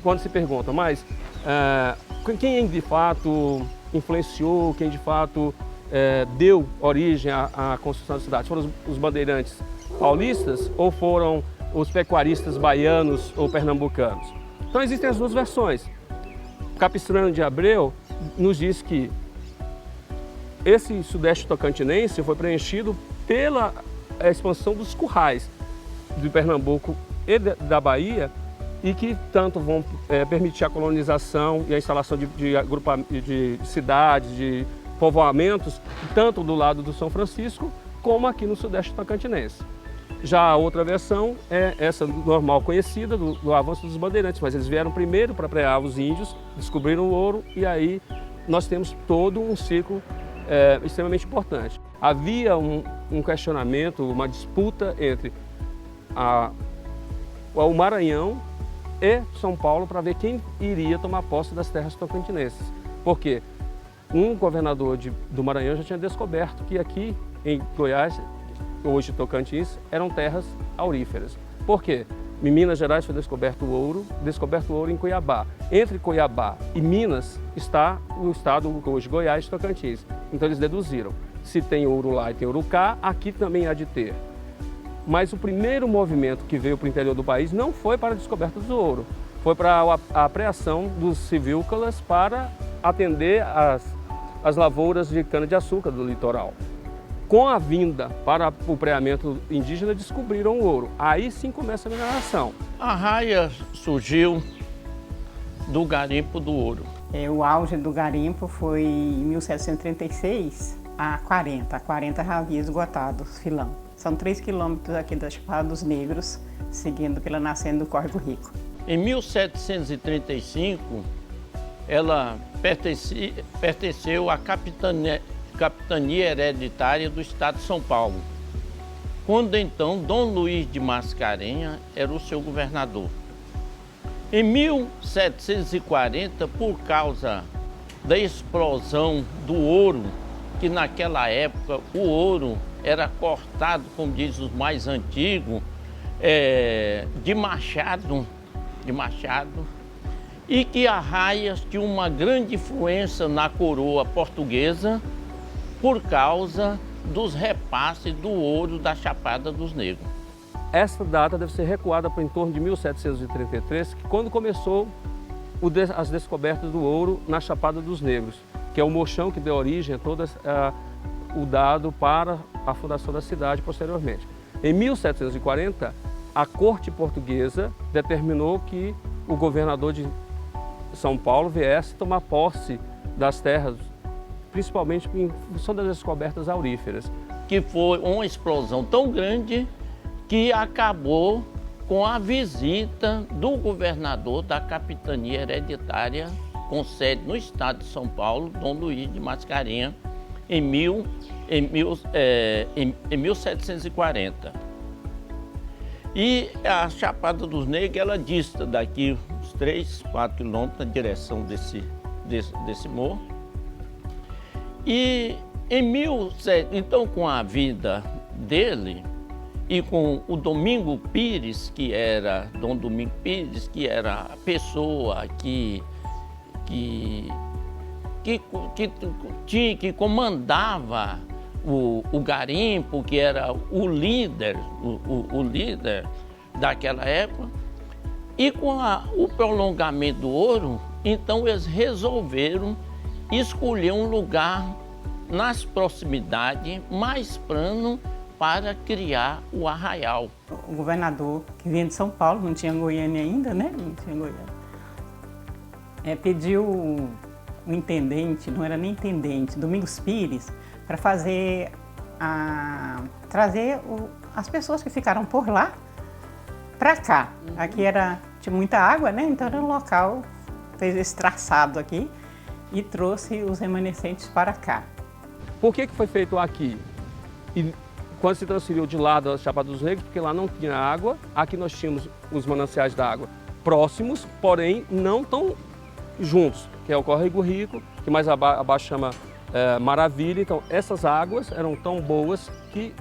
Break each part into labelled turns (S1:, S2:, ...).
S1: Quando se pergunta, mas quem de fato influenciou, quem de fato deu origem à construção da cidade? Foram os bandeirantes paulistas ou foram os pecuaristas baianos ou pernambucanos? Então existem as duas versões. Capistrano de Abreu nos diz que esse sudeste tocantinense foi preenchido pela expansão dos currais de Pernambuco e da Bahia, e que tanto vão permitir a colonização e a instalação de cidades, de povoamentos, tanto do lado do São Francisco, como aqui no sudeste tocantinense. Já a outra versão é essa normal conhecida do avanço dos bandeirantes, mas eles vieram primeiro para pregar os índios, descobriram o ouro, e aí nós temos todo um ciclo extremamente importante. Havia um questionamento, uma disputa entre o Maranhão e São Paulo para ver quem iria tomar posse das terras tocantinenses. Porque um governador do Maranhão já tinha descoberto que aqui em Goiás, hoje Tocantins, eram terras auríferas. Por quê? Em Minas Gerais foi descoberto o ouro em Cuiabá. Entre Cuiabá e Minas está o estado hoje Goiás e Tocantins. Então eles deduziram, se tem ouro lá e tem ouro cá, aqui também há de ter. Mas o primeiro movimento que veio para o interior do país não foi para a descoberta do ouro, foi para a apreação dos civícolas para atender as lavouras de cana-de-açúcar do litoral. Com a vinda para o preamento indígena, descobriram o ouro. Aí sim começa a mineração.
S2: A raia surgiu do garimpo do ouro.
S3: O auge do garimpo foi em 1736 a 40. A 40 já havia esgotado os filão. São 3 quilômetros aqui da Chapada dos Negros, seguindo pela nascente do Córrego Rico.
S2: Em 1735, ela pertenceu à capitania hereditária do estado de São Paulo, quando então Dom Luiz de Mascarenhas era o seu governador. Em 1740, por causa da explosão do ouro, que naquela época o ouro era cortado, como diz os mais antigos, de machado, e que Arraias tinha uma grande influência na coroa portuguesa por causa dos repasses do ouro da Chapada dos Negros.
S1: Essa data deve ser recuada para em torno de 1733, que quando começou as descobertas do ouro na Chapada dos Negros, que é o mochão que deu origem a todo o dado para a fundação da cidade posteriormente. Em 1740, a corte portuguesa determinou que o governador de São Paulo viesse tomar posse das terras, principalmente em função das descobertas auríferas.
S2: Que foi uma explosão tão grande que acabou com a visita do governador da capitania hereditária com sede no estado de São Paulo, Dom Luiz de Mascarenhas, em 1740. E a Chapada dos Negros, ela dista daqui uns 3, 4 quilômetros na direção desse morro. E então, com a vida dele e com o Domingo Pires, Dom Domingo Pires, que era a pessoa que comandava o garimpo, que era o líder daquela época, e com o prolongamento do ouro, então eles resolveram escolher um lugar nas proximidades mais plano para criar o arraial.
S3: O governador, que vinha de São Paulo, não tinha Goiânia ainda, né? Não tinha Goiânia. Pediu o intendente, não era nem intendente, Domingos Pires, para trazer as pessoas que ficaram por lá para cá. Aqui tinha muita água, né? Então era um local, fez esse traçado aqui e trouxe os remanescentes para cá.
S1: Por que foi feito aqui? E quando se transferiu de lá da Chapada dos Negros, porque lá não tinha água, aqui nós tínhamos os mananciais da água próximos, porém não tão juntos, que é o Córrego Rico, que mais abaixo chama Maravilha. Então essas águas eram tão boas que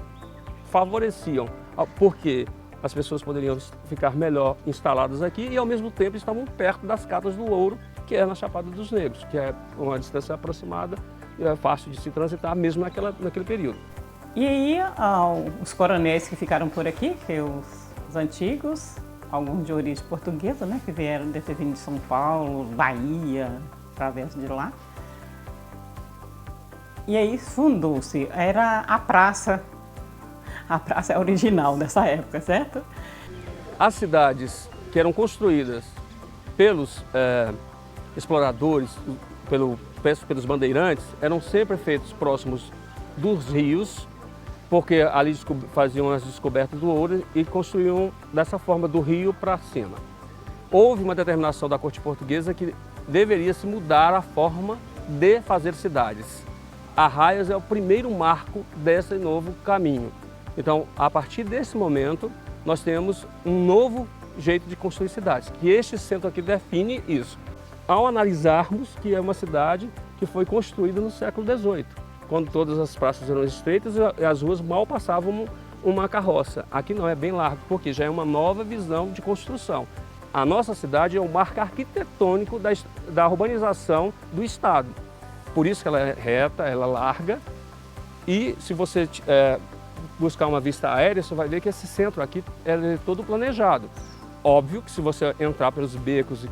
S1: favoreciam, porque as pessoas poderiam ficar melhor instaladas aqui e ao mesmo tempo estavam perto das Catas do Ouro, que é na Chapada dos Negros, que é uma distância aproximada e é fácil de se transitar mesmo naquele período.
S3: E aí os coronéis que ficaram por aqui, que os antigos, alguns de origem portuguesa, né, que vieram desse vindo de São Paulo, Bahia, através de lá. E aí fundou-se, era a praça original dessa época, certo?
S1: As cidades que eram construídas pelos exploradores, pelos bandeirantes, eram sempre feitos próximos dos rios, porque ali faziam as descobertas do ouro e construíam dessa forma do rio para cima. Houve uma determinação da corte portuguesa que deveria se mudar a forma de fazer cidades. Arraias é o primeiro marco desse novo caminho. Então, a partir desse momento, nós temos um novo jeito de construir cidades, que este centro aqui define isso. Ao analisarmos que é uma cidade que foi construída no século XVIII, quando todas as praças eram estreitas e as ruas mal passavam uma carroça. Aqui não, é bem largo, porque já é uma nova visão de construção. A nossa cidade é um marco arquitetônico da urbanização do Estado. Por isso que ela é reta, ela é larga, e se você buscar uma vista aérea, você vai ver que esse centro aqui é todo planejado. Óbvio que se você entrar pelos becos,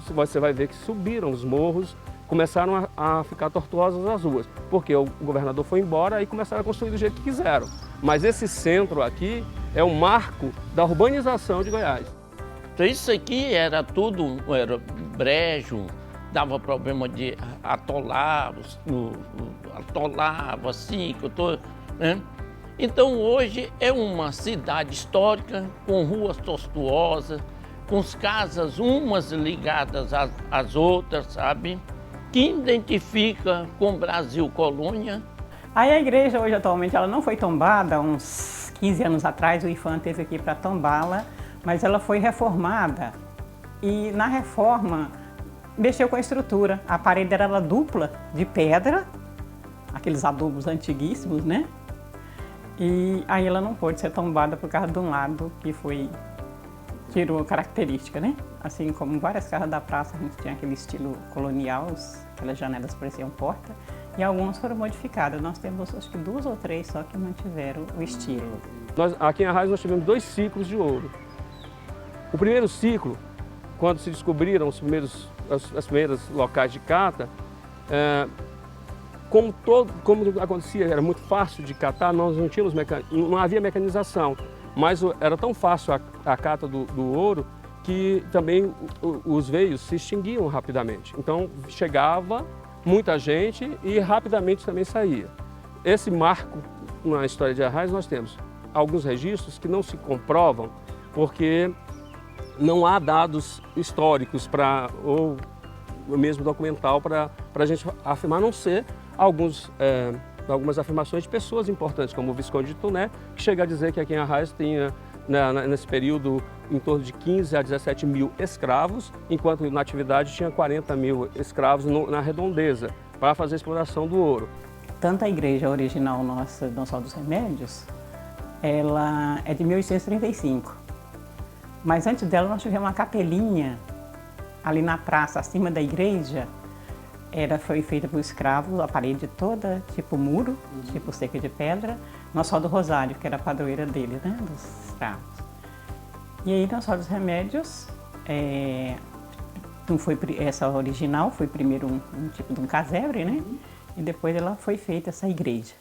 S1: você vai ver que subiram os morros, começaram a ficar tortuosas as ruas, porque o governador foi embora e começaram a construir do jeito que quiseram. Mas esse centro aqui é um marco da urbanização de Goiás.
S2: Então isso aqui era tudo, era brejo, dava problema de atolar, atolava assim, que eu tô, né? Então hoje é uma cidade histórica, com ruas tortuosas, com as casas umas ligadas às outras, sabe? Que identifica com o Brasil colônia.
S3: Aí a igreja hoje atualmente ela não foi tombada, uns 15 anos atrás o IPHAN esteve aqui para tombá-la, mas ela foi reformada e na reforma mexeu com a estrutura. A parede era dupla de pedra, aqueles adubos antiguíssimos, né? E aí ela não pôde ser tombada por causa de um lado que tirou a característica, né? Assim como várias casas da praça, a gente tinha aquele estilo colonial, aquelas janelas pareciam porta, e algumas foram modificadas. Nós temos acho que 2 ou 3 só que mantiveram o estilo.
S1: Aqui em Arraias nós tivemos 2 ciclos de ouro. O primeiro ciclo, quando se descobriram os primeiros locais de cata, como acontecia, era muito fácil de catar, nós não havia mecanização, mas era tão fácil a cata do ouro que também os veios se extinguiam rapidamente. Então chegava muita gente e rapidamente também saía. Esse marco na história de Arraias nós temos alguns registros que não se comprovam porque não há dados históricos ou mesmo documental para a gente afirmar, a não ser algumas afirmações de pessoas importantes, como o Visconde de Tuné, que chega a dizer que aqui em Arraias tinha, nesse período, em torno de 15 a 17 mil escravos, enquanto na atividade tinha 40 mil escravos na redondeza, para fazer a exploração do ouro.
S3: Tanto a igreja original nossa, Nossa Senhora dos Remédios, ela é de 1835. Mas antes dela nós tivemos uma capelinha ali na praça, acima da igreja. Foi feita por escravos, a parede toda, tipo muro, tipo cerca de pedra. Nossa Senhora do Rosário, que era a padroeira dele, né, dos escravos. E aí Nossa Senhora dos Remédios, essa original foi primeiro um tipo de um casebre, né? E depois ela foi feita essa igreja.